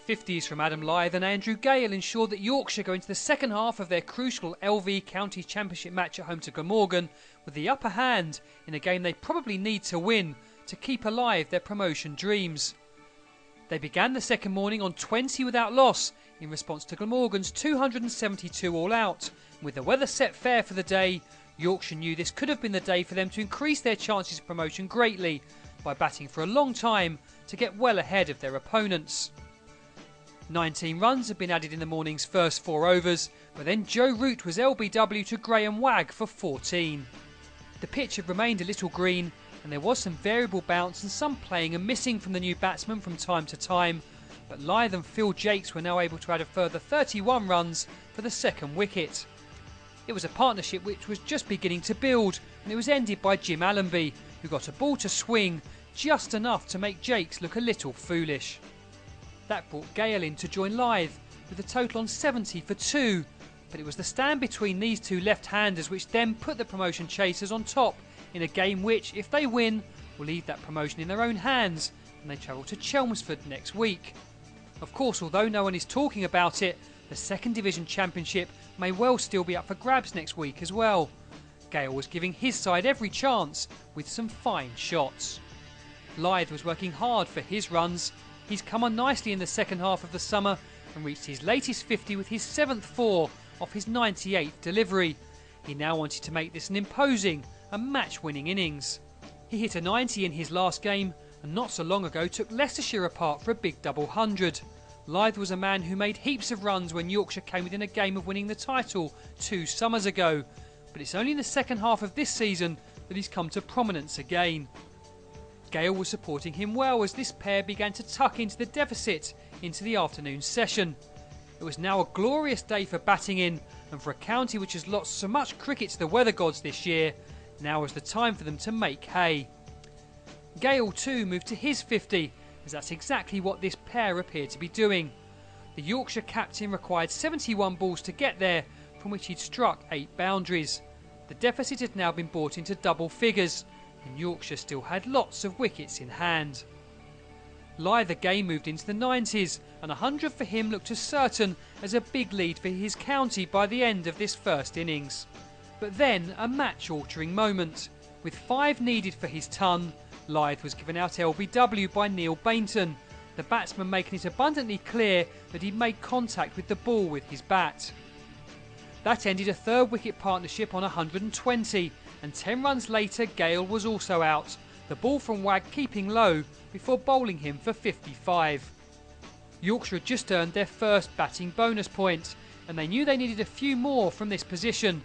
50s from Adam Lyth and Andrew Gale ensured that Yorkshire go into the second half of their crucial LV County Championship match at home to Glamorgan with the upper hand in a game they probably need to win to keep alive their promotion dreams. They began the second morning on 20 without loss in response to Glamorgan's 272 all out. With the weather set fair for the day, Yorkshire knew this could have been the day for them to increase their chances of promotion greatly by batting for a long time to get well ahead of their opponents. 19 runs had been added in the morning's first 4 overs, but then Joe Root was LBW to Graham Wagg for 14. The pitch had remained a little green, and there was some variable bounce and some playing and missing from the new batsman from time to time, but Lyth and Phil Jakes were now able to add a further 31 runs for the second wicket. It was a partnership which was just beginning to build, and it was ended by Jim Allenby, who got a ball to swing just enough to make Jakes look a little foolish. That brought Gale in to join Lyth with a total on 70 for 2, but it was the stand between these two left-handers which then put the promotion chasers on top in a game which, if they win, will leave that promotion in their own hands and they travel to Chelmsford next week. Of course, although no one is talking about it, the second division championship may well still be up for grabs next week as well. Gale was giving his side every chance with some fine shots. Lyth was working hard for his runs. He's come on nicely in the second half of the summer and reached his latest 50 with his 7th 4 off his 98th delivery. He now wanted to make this an imposing and match-winning innings. He hit a 90 in his last game and not so long ago took Leicestershire apart for a big double 100. Lyth was a man who made heaps of runs when Yorkshire came within a game of winning the title 2 summers ago, but it's only in the second half of this season that he's come to prominence again. Gale was supporting him well as this pair began to tuck into the deficit into the afternoon session. It was now a glorious day for batting in, and for a county which has lost so much cricket to the weather gods this year, now was the time for them to make hay. Gale too moved to his 50, as that's exactly what this pair appeared to be doing. The Yorkshire captain required 71 balls to get there, from which he'd struck 8 boundaries. The deficit had now been brought into double figures, and Yorkshire still had lots of wickets in hand. Lyth again moved into the 90s, and 100 for him looked as certain as a big lead for his county by the end of this first innings. But then a match-altering moment. With 5 needed for his ton, Lyth was given out LBW by Neil Bainton, the batsman making it abundantly clear that he'd made contact with the ball with his bat. That ended a third wicket partnership on 120, and 10 runs later Gale was also out, the ball from Wagg keeping low before bowling him for 55. Yorkshire had just earned their first batting bonus point, and they knew they needed a few more from this position.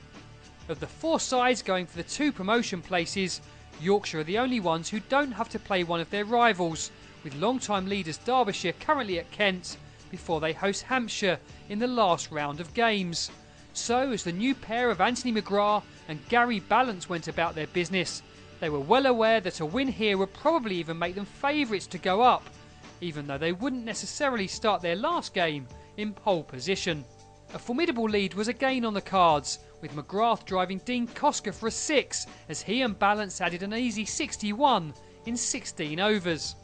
Of the 4 sides going for the 2 promotion places, Yorkshire are the only ones who don't have to play one of their rivals, with long-time leaders Derbyshire currently at Kent before they host Hampshire in the last round of games. So as the new pair of Anthony McGrath and Gary Ballance went about their business, they were well aware that a win here would probably even make them favourites to go up, even though they wouldn't necessarily start their last game in pole position. A formidable lead was again on the cards, with McGrath driving Dean Kosker for a 6 as he and Ballance added an easy 61 in 16 overs.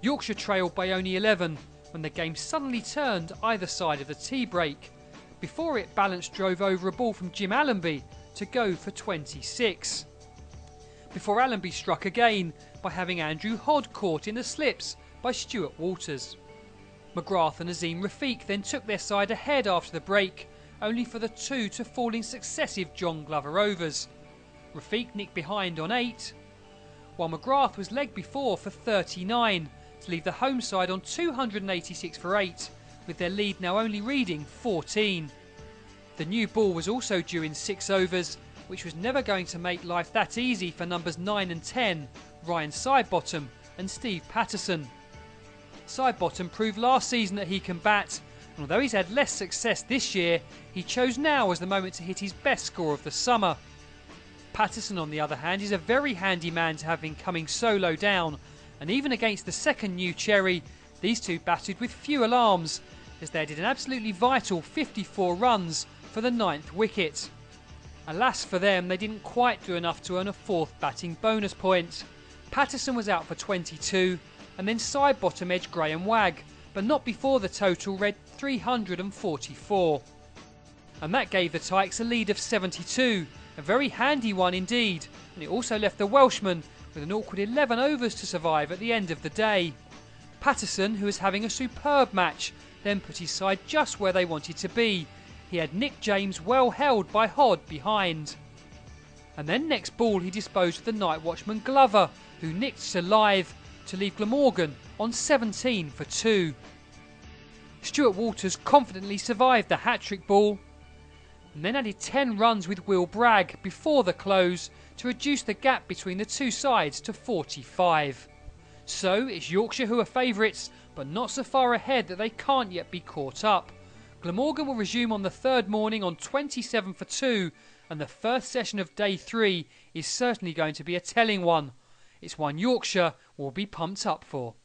Yorkshire trailed by only 11 when the game suddenly turned either side of the tea break. Before it, Ballance drove over a ball from Jim Allenby to go for 26. Before Allenby struck again by having Andrew Hodd caught in the slips by Stuart Walters. McGrath and Azim Rafiq then took their side ahead after the break, only for the 2 to fall in successive John Glover overs. Rafiq nicked behind on 8, while McGrath was legged before for 39 to leave the home side on 286 for 8, with their lead now only reading 14. The new ball was also due in 6 overs, which was never going to make life that easy for numbers 9 and 10, Ryan Sidebottom and Steve Patterson. Sidebottom proved last season that he can bat, and although he's had less success this year, he chose now as the moment to hit his best score of the summer. Patterson, on the other hand, is a very handy man to have been coming so low down, and even against the second new cherry, these two batted with few alarms, as they did an absolutely vital 54 runs for the 9th wicket. Alas for them, they didn't quite do enough to earn a 4th batting bonus point. Patterson was out for 22, and then Sidebottom edged Graham Wagg, but not before the total read 344. And that gave the Tykes a lead of 72, a very handy one indeed, and it also left the Welshman with an awkward 11 overs to survive at the end of the day. Patterson, who was having a superb match, then put his side just where they wanted to be. He had Nick James well held by Hod behind. And then next ball he disposed of the night watchman Glover, who nicked to Lyth to leave Glamorgan on 17 for 2. Stuart Walters confidently survived the hat-trick ball and then added 10 runs with Will Bragg before the close to reduce the gap between the two sides to 45. So it's Yorkshire who are favourites, but not so far ahead that they can't yet be caught up. Glamorgan will resume on the third morning on 27 for 2, and the first session of day 3 is certainly going to be a telling one. It's one Yorkshire will be pumped up for.